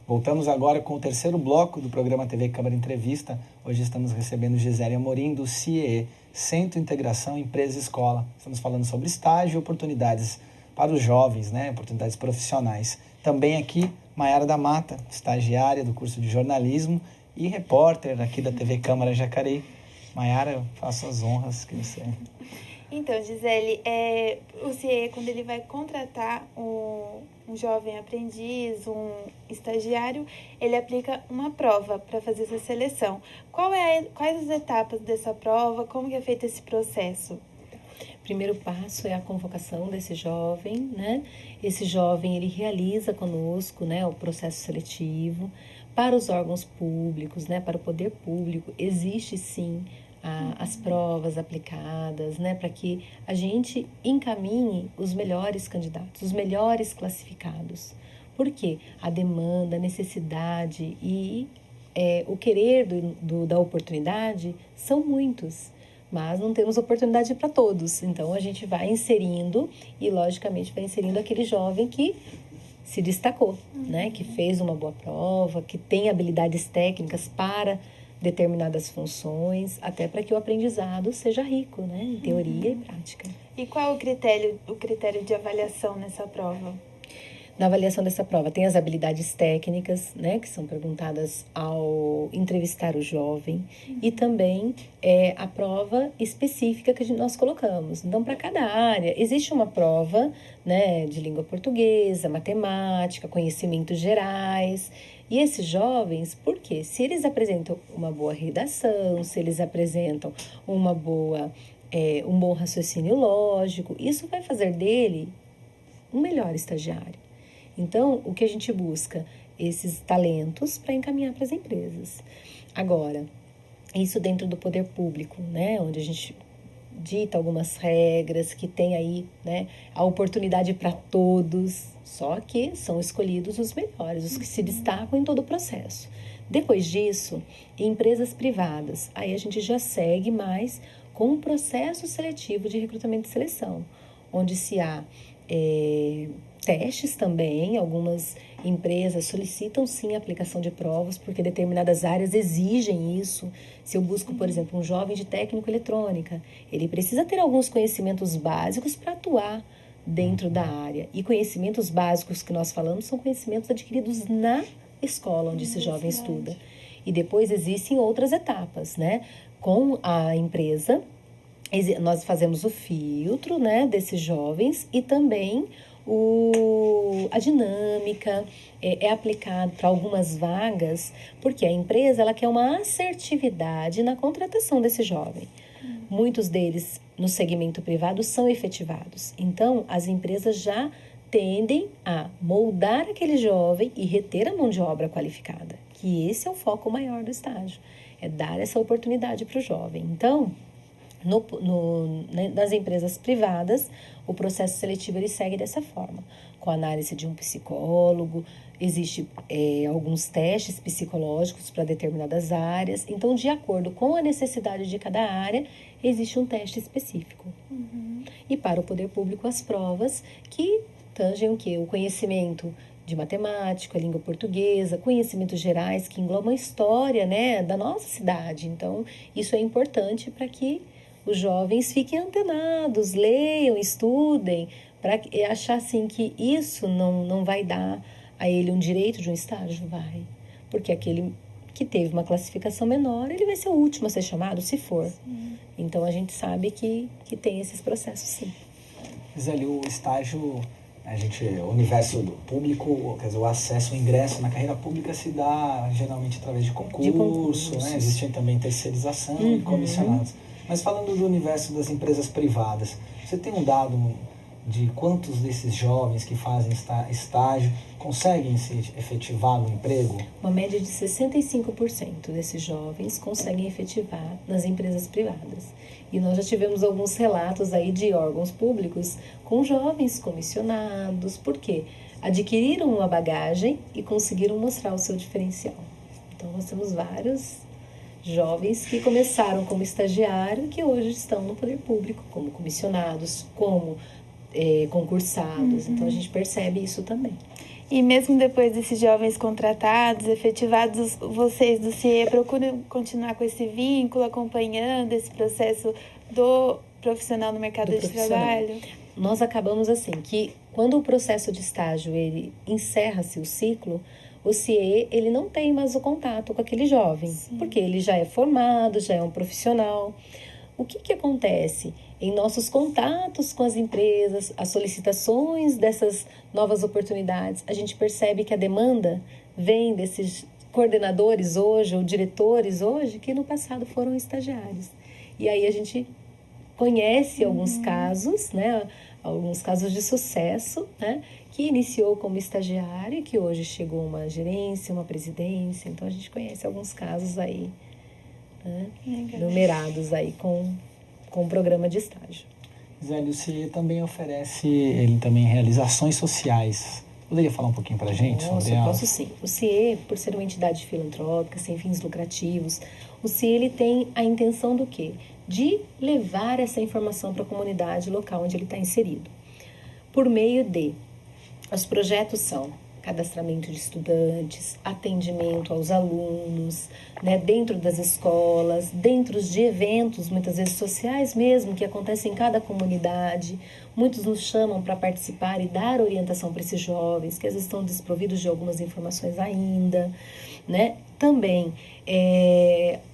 Voltamos agora com o terceiro bloco do programa TV Câmara Entrevista. Hoje estamos recebendo Gisele Amorim, do CIEE, Centro Integração Empresa Escola. Estamos falando sobre estágio e oportunidades para os jovens, né? Oportunidades profissionais. Também aqui, Maiara da Mata, estagiária do curso de jornalismo e repórter aqui da TV Câmara Jacareí. Maiara, faço as honras que você... Então, Gisele, o CIEE, quando ele vai contratar um jovem aprendiz, um estagiário, ele aplica uma prova para fazer essa seleção. Quais as etapas dessa prova? Como que é feito esse processo? Primeiro passo é a convocação desse jovem, né? Esse jovem, ele realiza conosco, né, o processo seletivo. Para os órgãos públicos, né, para o poder público, existe sim as provas aplicadas, né, para que a gente encaminhe os melhores candidatos, os melhores classificados. Por quê? A demanda, a necessidade e o querer da oportunidade são muitos, mas não temos oportunidade para todos. Então, a gente vai inserindo e, logicamente, vai inserindo aquele jovem que se destacou, né, que fez uma boa prova, que tem habilidades técnicas para determinadas funções, até para que o aprendizado seja rico, né, em teoria e prática. E qual é o critério de avaliação nessa prova? Na avaliação dessa prova tem as habilidades técnicas, né, que são perguntadas ao entrevistar o jovem, e também a prova específica que nós colocamos. Então, para cada área, existe uma prova, né, de língua portuguesa, matemática, conhecimentos gerais. E esses jovens, por quê? Se eles apresentam uma boa redação, se eles apresentam um bom raciocínio lógico, isso vai fazer dele um melhor estagiário. Então, o que a gente busca? Esses talentos para encaminhar para as empresas. Agora, isso dentro do poder público, né? Onde a gente dita algumas regras, que tem aí, né, a oportunidade para todos, só que são escolhidos os melhores, os que se destacam em todo o processo. Depois disso, em empresas privadas, aí a gente já segue mais com um processo seletivo de recrutamento e seleção, onde se há testes também. Algumas empresas solicitam sim a aplicação de provas, porque determinadas áreas exigem isso. Se eu busco, por exemplo, um jovem de técnico eletrônica, ele precisa ter alguns conhecimentos básicos para atuar dentro da área. E conhecimentos básicos que nós falamos são conhecimentos adquiridos na escola onde esse jovem estuda. E depois existem outras etapas, né? Com a empresa, nós fazemos o filtro, né, desses jovens, e também a dinâmica é aplicada para algumas vagas, porque a empresa ela quer uma assertividade na contratação desse jovem. Muitos deles, no segmento privado, são efetivados. Então, as empresas já tendem a moldar aquele jovem e reter a mão de obra qualificada, que esse é o foco maior do estágio, é dar essa oportunidade para o jovem. Então, nas empresas privadas, o processo seletivo ele segue dessa forma, com a análise de um psicólogo, existe alguns testes psicológicos para determinadas áreas. Então, de acordo com a necessidade de cada área, existe um teste específico. E para o poder público, as provas que tangem o quê? O conhecimento de matemática, língua portuguesa, conhecimentos gerais que englobam a história, né, da nossa cidade. Então, isso é importante para que os jovens fiquem antenados, leiam, estudem, para achar assim que isso não vai dar a ele um direito de um estágio, vai. Porque aquele que teve uma classificação menor, ele vai ser o último a ser chamado, se for. Sim. Então, a gente sabe que tem esses processos, sim. Gisele, o estágio, o universo do público, quer dizer, o acesso, o ingresso na carreira pública se dá geralmente através de concurso, né? Existe também terceirização e comissionados. Mas falando do universo das empresas privadas, você tem um dado de quantos desses jovens que fazem estágio conseguem se efetivar no emprego? Uma média de 65% desses jovens conseguem efetivar nas empresas privadas. E nós já tivemos alguns relatos aí de órgãos públicos com jovens comissionados, porque adquiriram uma bagagem e conseguiram mostrar o seu diferencial. Então, nós temos vários jovens que começaram como estagiário, que hoje estão no poder público, como comissionados, como concursados. Então, a gente percebe isso também. E mesmo depois desses jovens contratados, efetivados, vocês do CIE procuram continuar com esse vínculo, acompanhando esse processo do profissional no mercado de trabalho? Nós acabamos assim, que quando o processo de estágio, ele encerra-se o ciclo, o CIE, ele não tem mais o contato com aquele jovem, porque ele já é formado, já é um profissional. O que acontece? Em nossos contatos com as empresas, as solicitações dessas novas oportunidades, a gente percebe que a demanda vem desses coordenadores hoje, ou diretores hoje, que no passado foram estagiários. E aí a gente conhece alguns casos, né? Alguns casos de sucesso, né? Que iniciou como estagiário e que hoje chegou a uma gerência, uma presidência. Então, a gente conhece alguns casos aí, né? Numerados aí com o programa de estágio. Gisele, o CIE também oferece, ele também realiza ações sociais. Poderia falar um pouquinho para a gente sobre elas? Posso sim. O CIE, por ser uma entidade filantrópica, sem fins lucrativos, o CIE ele tem a intenção do quê? De levar essa informação para a comunidade local onde ele está inserido. Por meio de... Os projetos são cadastramento de estudantes, atendimento aos alunos, né, dentro das escolas, dentro de eventos, muitas vezes sociais mesmo, que acontecem em cada comunidade. Muitos nos chamam para participar e dar orientação para esses jovens, que às vezes estão desprovidos de algumas informações ainda, né? Também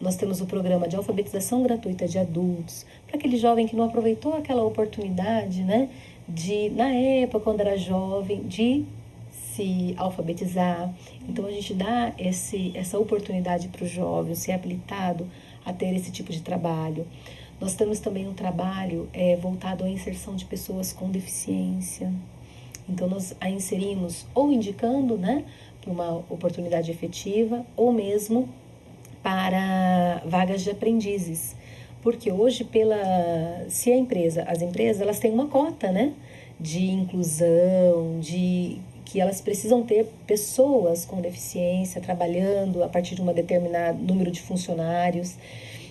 nós temos o programa de alfabetização gratuita de adultos, para aquele jovem que não aproveitou aquela oportunidade, né, de, na época, quando era jovem, de se alfabetizar. Então, a gente dá essa oportunidade para o jovem ser habilitado a ter esse tipo de trabalho. Nós temos também um trabalho voltado à inserção de pessoas com deficiência. Então, nós a inserimos ou indicando, né, para uma oportunidade efetiva ou mesmo para vagas de aprendizes. Porque hoje, se as empresas elas têm uma cota, né, de inclusão, que elas precisam ter pessoas com deficiência trabalhando a partir de um determinado número de funcionários.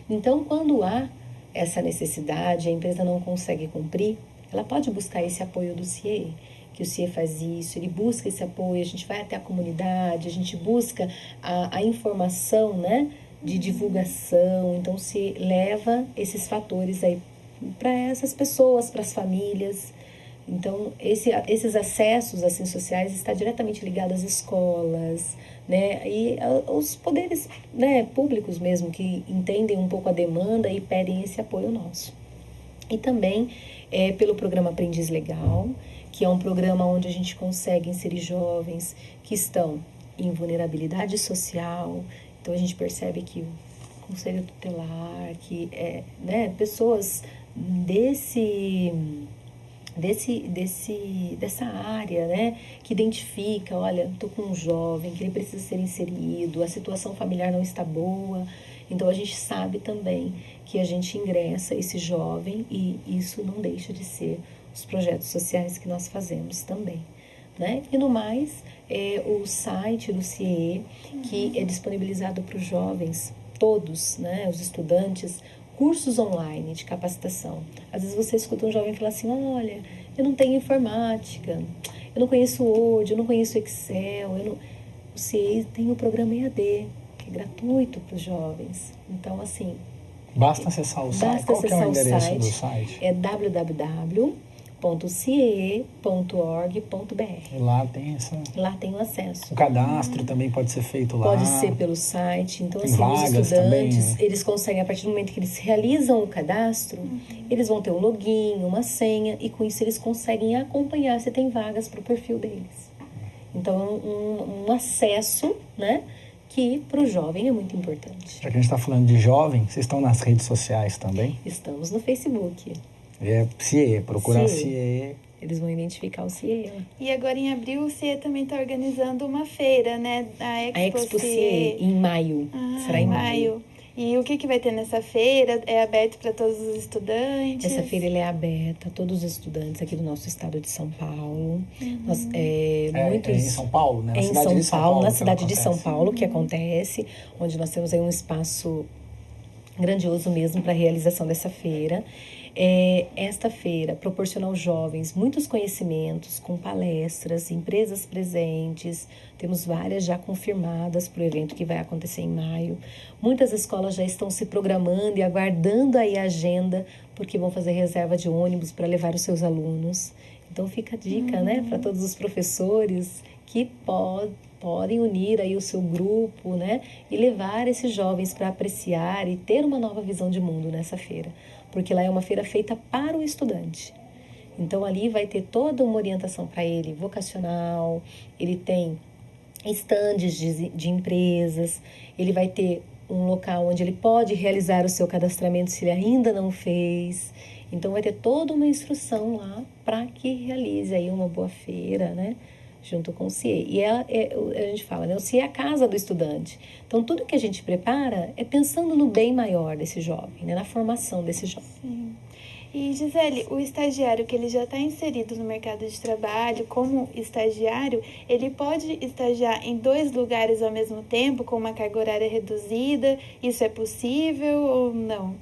Então, quando há essa necessidade, a empresa não consegue cumprir, ela pode buscar esse apoio do CIE, que o CIE faz isso, ele busca esse apoio, a gente vai até a comunidade, a gente busca a informação, né, de divulgação. Então, se leva esses fatores aí para essas pessoas, para as famílias. Então, esses acessos assim, sociais está diretamente ligado às escolas, né, e aos poderes, né, públicos mesmo, que entendem um pouco a demanda e pedem esse apoio nosso. E também pelo programa Aprendiz Legal, que é um programa onde a gente consegue inserir jovens que estão em vulnerabilidade social. Então, a gente percebe que o conselho tutelar, que né, pessoas dessa área, né, que identifica, olha, estou com um jovem que ele precisa ser inserido, a situação familiar não está boa. Então, a gente sabe também que a gente ingressa esse jovem e isso não deixa de ser os projetos sociais que nós fazemos também, né? E no mais, o site do CIE, que é disponibilizado para os jovens, todos, né, os estudantes, cursos online de capacitação. Às vezes você escuta um jovem falar assim, olha, eu não tenho informática, eu não conheço Word, eu não conheço Excel, o CIE tem o programa EAD, que é gratuito para os jovens. Então, assim... Basta acessar o site. Qual que é o endereço do site? É www.cie.org.br. Lá tem o acesso. O cadastro também pode ser feito lá. Pode ser pelo site. Então, tem assim, vagas os estudantes, também. Eles conseguem, a partir do momento que eles realizam o cadastro, eles vão ter um login, uma senha, e com isso eles conseguem acompanhar se tem vagas para o perfil deles. Então, um acesso, né, que para o jovem é muito importante. Já que a gente está falando de jovem, vocês estão nas redes sociais também? Estamos no Facebook. CIE, procurar CIE. Eles vão identificar o CIE. E agora em abril o CIE também está organizando uma feira, né? A Expo CIE, em maio. Será em maio. E o que vai ter nessa feira? É aberto para todos os estudantes? Essa feira é aberta a todos os estudantes aqui do nosso estado de São Paulo. Nós, muitos... É em São Paulo, né? Na cidade de São Paulo, na cidade de São Paulo que acontece, onde nós temos aí um espaço grandioso mesmo para a realização dessa feira. esta feira proporcionar aos jovens muitos conhecimentos com palestras, empresas presentes. Temos várias já confirmadas para o evento que vai acontecer em maio. Muitas escolas já estão se programando e aguardando aí a agenda, porque vão fazer reserva de ônibus para levar os seus alunos. Então fica a dica, né, para todos os professores que podem unir aí o seu grupo, né, e levar esses jovens para apreciar e ter uma nova visão de mundo nessa feira. Porque lá é uma feira feita para o estudante. Então, ali vai ter toda uma orientação para ele, vocacional, ele tem estandes de empresas, ele vai ter um local onde ele pode realizar o seu cadastramento se ele ainda não fez. Então, vai ter toda uma instrução lá para que realize aí uma boa feira, né? Junto com o CIE. E a gente fala, né? O CIE é a casa do estudante. Então, tudo que a gente prepara é pensando no bem maior desse jovem, né? Na formação desse jovem. Sim. E, Gisele, o estagiário que ele já está inserido no mercado de trabalho como estagiário, ele pode estagiar em 2 lugares ao mesmo tempo, com uma carga horária reduzida? Isso é possível ou não?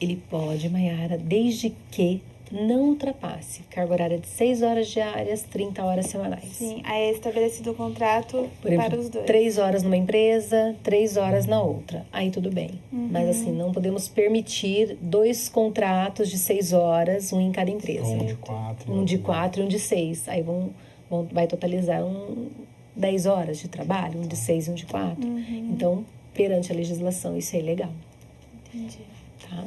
Ele pode, Maiara, desde que não ultrapasse carga horária de 6 horas diárias, 30 horas semanais. Sim, aí é estabelecido o contrato para os 2. 3 horas numa empresa, 3 horas na outra. Aí tudo bem. Mas assim, não podemos permitir 2 contratos de 6 horas, um em cada empresa. Um de 4. Um de 4 e um de 6. Aí vai totalizar 10 horas de trabalho, um de 6 e um de 4. Então, perante a legislação, isso é ilegal. Entendi. Tá?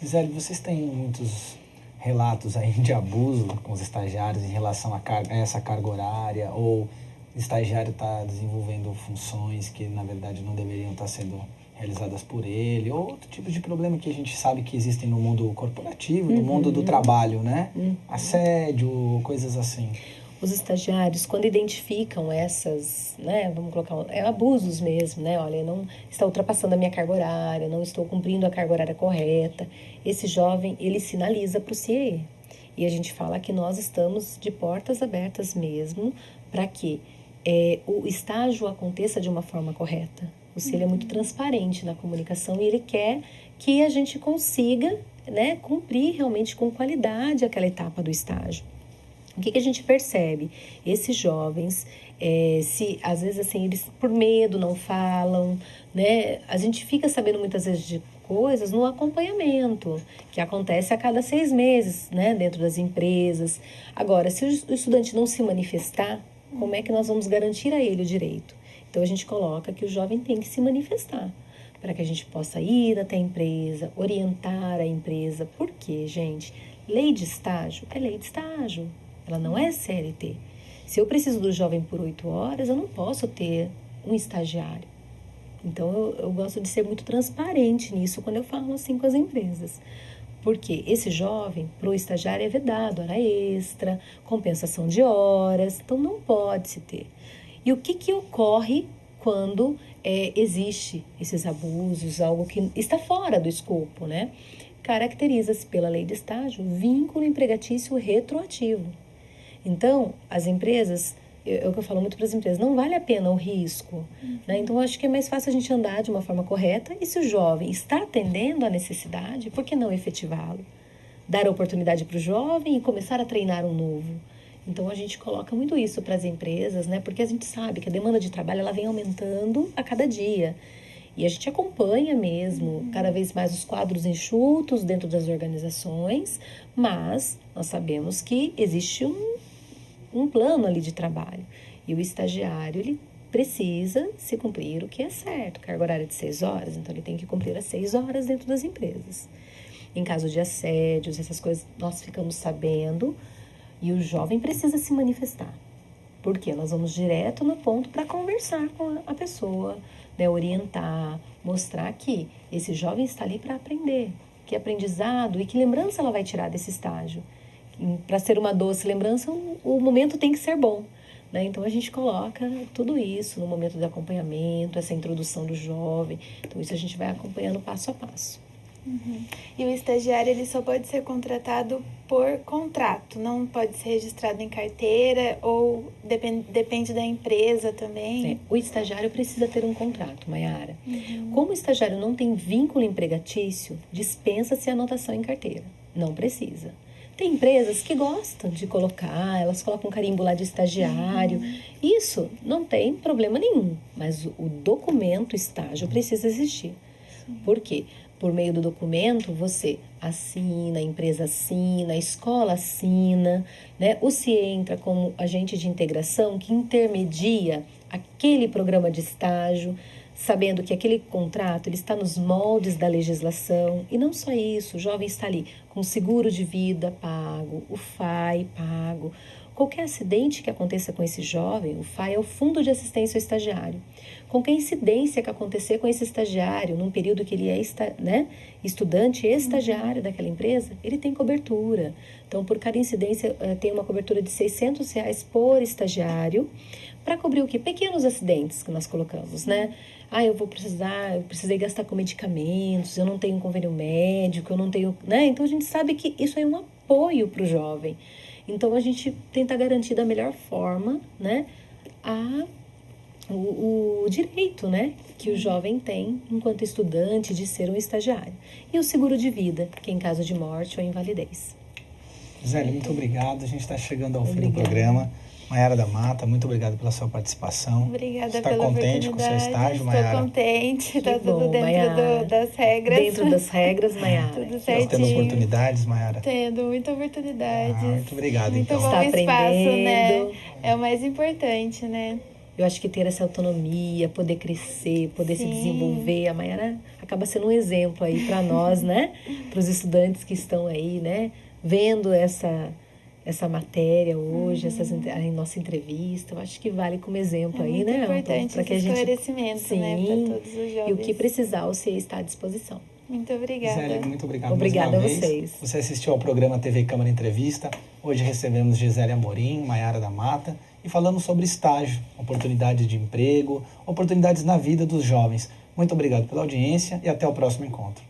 Gisele, vocês têm muitos relatos aí de abuso com os estagiários em relação a essa carga horária, ou o estagiário está desenvolvendo funções que na verdade não deveriam estar sendo realizadas por ele, ou outro tipo de problema que a gente sabe que existem no mundo corporativo, no mundo do trabalho, né? Assédio, coisas assim. Os estagiários, quando identificam essas, né, vamos colocar, abusos mesmo, né, olha, não está ultrapassando a minha carga horária, não estou cumprindo a carga horária correta, esse jovem, ele sinaliza para o CIE. E a gente fala que nós estamos de portas abertas mesmo para que o estágio aconteça de uma forma correta. O CIE é muito transparente na comunicação e ele quer que a gente consiga, né, cumprir realmente com qualidade aquela etapa do estágio. O que a gente percebe? Esses jovens, se às vezes assim, eles por medo não falam, né? A gente fica sabendo muitas vezes de coisas no acompanhamento, que acontece a cada 6 meses, né? Dentro das empresas. Agora, se o estudante não se manifestar, como é que nós vamos garantir a ele o direito? Então, a gente coloca que o jovem tem que se manifestar, para que a gente possa ir até a empresa, orientar a empresa. Por quê, gente? Lei de estágio é lei de estágio. Ela não é CLT. Se eu preciso do jovem por 8 horas, eu não posso ter um estagiário. Então, eu gosto de ser muito transparente nisso quando eu falo assim com as empresas. Porque esse jovem, para o estagiário, é vedado hora extra, compensação de horas. Então, não pode se ter. E o que ocorre quando existe esses abusos, algo que está fora do escopo, né? Caracteriza-se pela lei de estágio vínculo empregatício retroativo. Então, as empresas, é o que eu falo muito para as empresas, não vale a pena o risco, né? Então, eu acho que é mais fácil a gente andar de uma forma correta e se o jovem está atendendo à necessidade, por que não efetivá-lo? Dar a oportunidade para o jovem e começar a treinar um novo. Então, a gente coloca muito isso para as empresas, né? Porque a gente sabe que a demanda de trabalho ela vem aumentando a cada dia. E a gente acompanha mesmo cada vez mais os quadros enxutos dentro das organizações, mas nós sabemos que existe um plano ali de trabalho. E o estagiário, ele precisa se cumprir o que é certo. Carga horária de 6 horas, então ele tem que cumprir as 6 horas dentro das empresas. Em caso de assédios, essas coisas nós ficamos sabendo e o jovem precisa se manifestar. Porque nós vamos direto no ponto para conversar com a pessoa, né, orientar, mostrar que esse jovem está ali para aprender, que aprendizado e que lembrança ela vai tirar desse estágio. Para ser uma doce lembrança, o momento tem que ser bom, né? Então, a gente coloca tudo isso no momento de acompanhamento, essa introdução do jovem. Então, isso a gente vai acompanhando passo a passo. E o estagiário, ele só pode ser contratado por contrato, não pode ser registrado em carteira ou depende da empresa também? O estagiário precisa ter um contrato, Maiara. Como o estagiário não tem vínculo empregatício, dispensa-se a anotação em carteira. Não precisa. Tem empresas que gostam de colocar, elas colocam um carimbo lá de estagiário. Isso não tem problema nenhum, mas o documento estágio precisa existir. Por quê? Por meio do documento, você assina, a empresa assina, a escola assina, né? O CIE entra como agente de integração que intermedia aquele programa de estágio, sabendo que aquele contrato ele está nos moldes da legislação. E não só isso, o jovem está ali com seguro de vida pago, o FAI pago. Qualquer acidente que aconteça com esse jovem, o FAI é o Fundo de Assistência ao Estagiário. Qualquer incidência que acontecer com esse estagiário, num período que ele é estudante e estagiário daquela empresa, ele tem cobertura. Então, por cada incidência, tem uma cobertura de R$600 por estagiário, para cobrir o quê? Pequenos acidentes que nós colocamos, né? Eu precisei gastar com medicamentos, eu não tenho um convênio médico, eu não tenho, né? Então, a gente sabe que isso é um apoio para o jovem. Então, a gente tenta garantir da melhor forma, né, o direito, né, que o jovem tem enquanto estudante de ser um estagiário. E o seguro de vida, que é em caso de morte ou invalidez. Gisele, muito obrigado. A gente está chegando ao fim do programa. Maiara da Mata, muito obrigado pela sua participação. Obrigada pela oportunidade. Você está contente com o seu estágio, Maiara? Estou contente, está tudo dentro Maiara. das regras. Dentro das regras, Maiara. Tudo Está certinho. tendo oportunidades, Maiara? Tendo muita oportunidade. Muito obrigado, muito então. Muito bom Está o espaço, aprendendo. né? É o mais importante, né? Eu acho que ter essa autonomia, poder crescer, poder se desenvolver, a Maiara acaba sendo um exemplo aí para nós, né? Para os estudantes que estão aí, né? Vendo essa matéria hoje, a nossa entrevista, eu acho que vale como exemplo aí, muito né? Importante para que a esse gente esclarecimento, né? Para todos os jovens. E o que precisar, o CIE está à disposição. Muito obrigada. Gisele, muito obrigado. Obrigada mais a uma vocês. Vez. Você assistiu ao programa TV Câmara Entrevista. Hoje recebemos Gisele Amorim, Maiara da Mata e falamos sobre estágio, oportunidades de emprego, oportunidades na vida dos jovens. Muito obrigado pela audiência e até o próximo encontro.